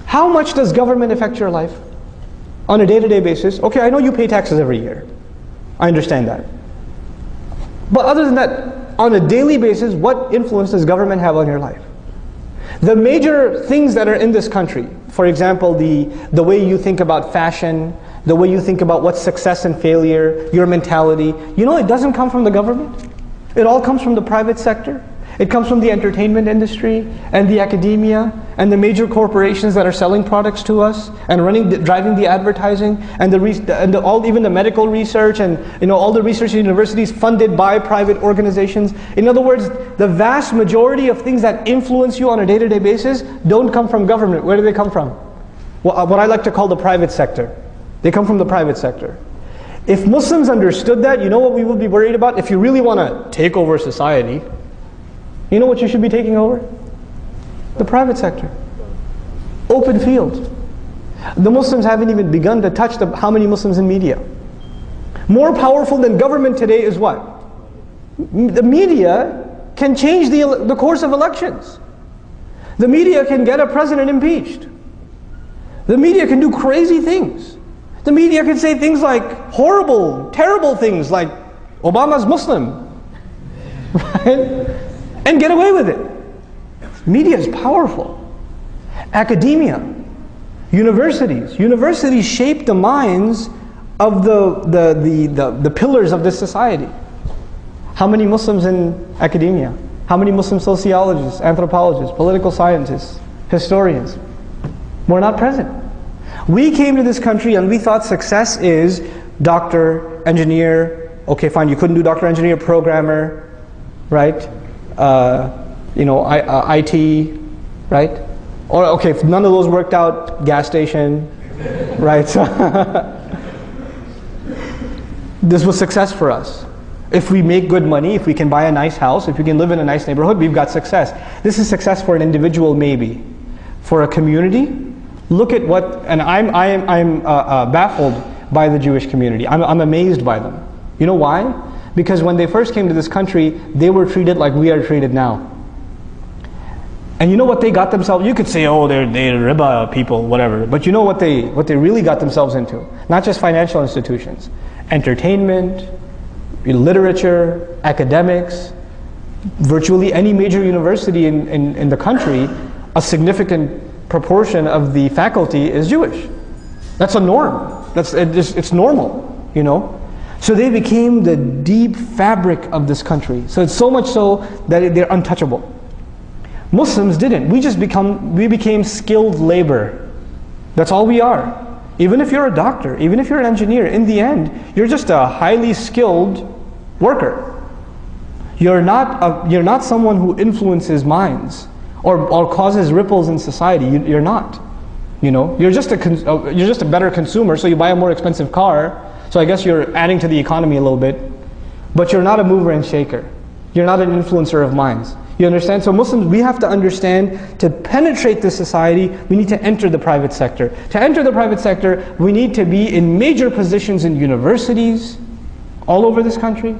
How much does government affect your life on a day-to-day basis? Okay, I know you pay taxes every year. I understand that. But other than that, on a daily basis, what influence does government have on your life? The major things that are in this country, for example, the way you think about fashion, the way you think about what's success and failure, your mentality, you know, it doesn't come from the government. It all comes from the private sector. It comes from the entertainment industry and the academia and the major corporations that are selling products to us and driving the advertising and even the medical research and all the research universities funded by private organizations. In other words, the vast majority of things that influence you on a day-to-day basis don't come from government. Where do they come from? Well, what I like to call the private sector. They come from the private sector. If Muslims understood that, you know what we would be worried about? If you really want to take over society, you know what you should be taking over? The private sector. Open field. The Muslims haven't even begun to touch how many Muslims in media. More powerful than government today is what? The media can change the course of elections. The media can get a president impeached. The media can do crazy things. The media can say things like horrible, terrible things like Obama's Muslim. Right? And get away with it. Media is powerful. Academia, universities shape the minds of the pillars of this society. How many Muslims in academia? How many Muslim sociologists, anthropologists, political scientists, historians? We're not present. We came to this country and we thought success is doctor, engineer. Okay, fine, you couldn't do doctor, engineer, programmer, right? IT, right? Or okay, if none of those worked out, gas station, right? This was success for us. If we make good money, if we can buy a nice house, if we can live in a nice neighborhood, we've got success. This is success for an individual, maybe. For a community, look at what, and I'm baffled by the Jewish community. I'm amazed by them. You know why? Because when they first came to this country, they were treated like we are treated now. And you know what they got themselves? You could say, oh, they're riba people, whatever. But you know what they really got themselves into? Not just financial institutions, entertainment, literature, academics, virtually any major university in the country, a significant proportion of the faculty is Jewish. That's a norm. It's normal, you know. So they became the deep fabric of this country. So it's so much so that they're untouchable. Muslims didn't. We became skilled labor. That's all we are. Even if you're a doctor, even if you're an engineer, in the end, you're just a highly skilled worker. You're not someone who influences minds or causes ripples in society. You're not. You know, you're just a better consumer. So you buy a more expensive car. So I guess you're adding to the economy a little bit, but you're not a mover and shaker. You're not an influencer of minds. You understand? So Muslims, we have to understand, to penetrate this society, we need to enter the private sector. To enter the private sector, we need to be in major positions in universities all over this country.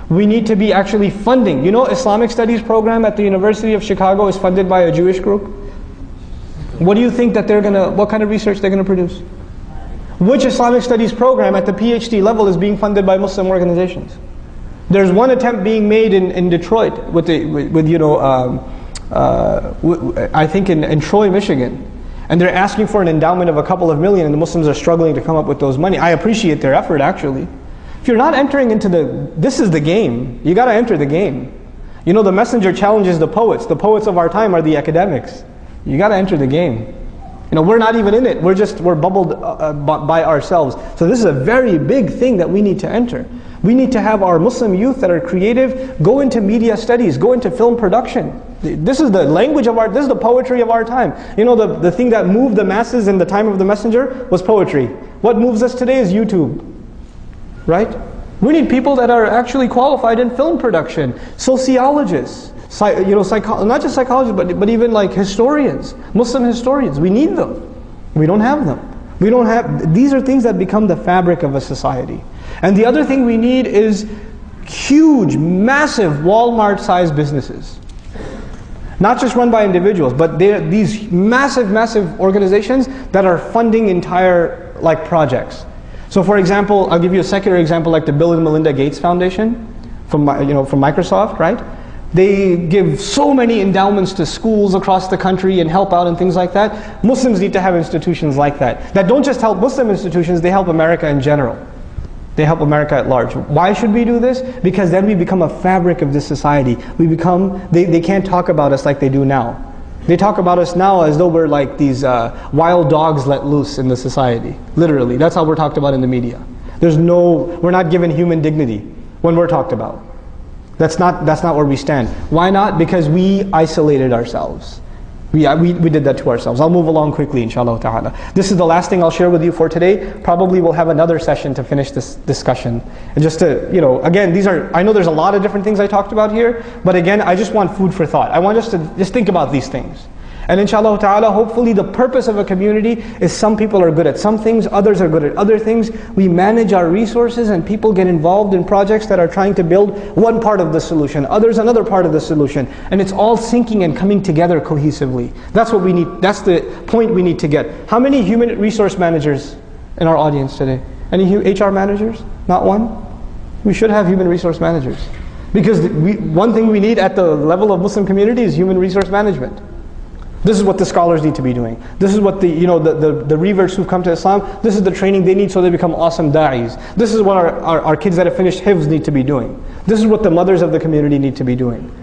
We need to be actually funding. You know, Islamic Studies program at the University of Chicago is funded by a Jewish group. What do you think that what kind of research they're going to produce? Which Islamic Studies program at the PhD level is being funded by Muslim organizations? There's one attempt being made in Detroit I think in Troy, Michigan. And they're asking for an endowment of a couple of million, and the Muslims are struggling to come up with those money. I appreciate their effort, actually. If you're not entering into this is the game. You got to enter the game. You know, the messenger challenges the poets. The poets of our time are the academics. You got to enter the game. You know, we're not even in it. We're bubbled by ourselves. So this is a very big thing that we need to enter. We need to have our Muslim youth that are creative go into media studies, go into film production. This is the language of this is the poetry of our time. You know, the thing that moved the masses in the time of the messenger was poetry. What moves us today is YouTube, right? We need people that are actually qualified in film production, sociologists, not just psychologists, but even like historians, Muslim historians. We need them. We don't have them. These are things that become the fabric of a society. And the other thing we need is huge, massive Walmart-sized businesses. Not just run by individuals, but they're these massive, massive organizations that are funding entire like projects. So for example, I'll give you a secular example like the Bill and Melinda Gates Foundation from Microsoft, right? They give so many endowments to schools across the country and help out and things like that. Muslims need to have institutions like that. That don't just help Muslim institutions, they help America in general. They help America at large. Why should we do this? Because then we become a fabric of this society. We become, they can't talk about us like they do now. They talk about us now as though we're like these wild dogs let loose in the society. Literally, that's how we're talked about in the media. We're not given human dignity when we're talked about. That's not where we stand. Why not? Because we isolated ourselves. We did that to ourselves. I'll move along quickly, inshallah ta'ala. This is the last thing I'll share with you for today. Probably we'll have another session to finish this discussion. And just to, again, I know there's a lot of different things I talked about here, but again, I just want food for thought. I want us to just think about these things. And inshallah ta'ala, hopefully the purpose of a community is some people are good at some things, others are good at other things. We manage our resources and people get involved in projects that are trying to build one part of the solution, others another part of the solution. And it's all syncing and coming together cohesively. That's what we need, that's the point we need to get. How many human resource managers in our audience today? Any HR managers? Not one? We should have human resource managers. Because one thing we need at the level of Muslim community is human resource management. This is what the scholars need to be doing. This is what the reverts who've come to Islam, this is the training they need so they become awesome da'is. This is what our kids that have finished hifz need to be doing. This is what the mothers of the community need to be doing.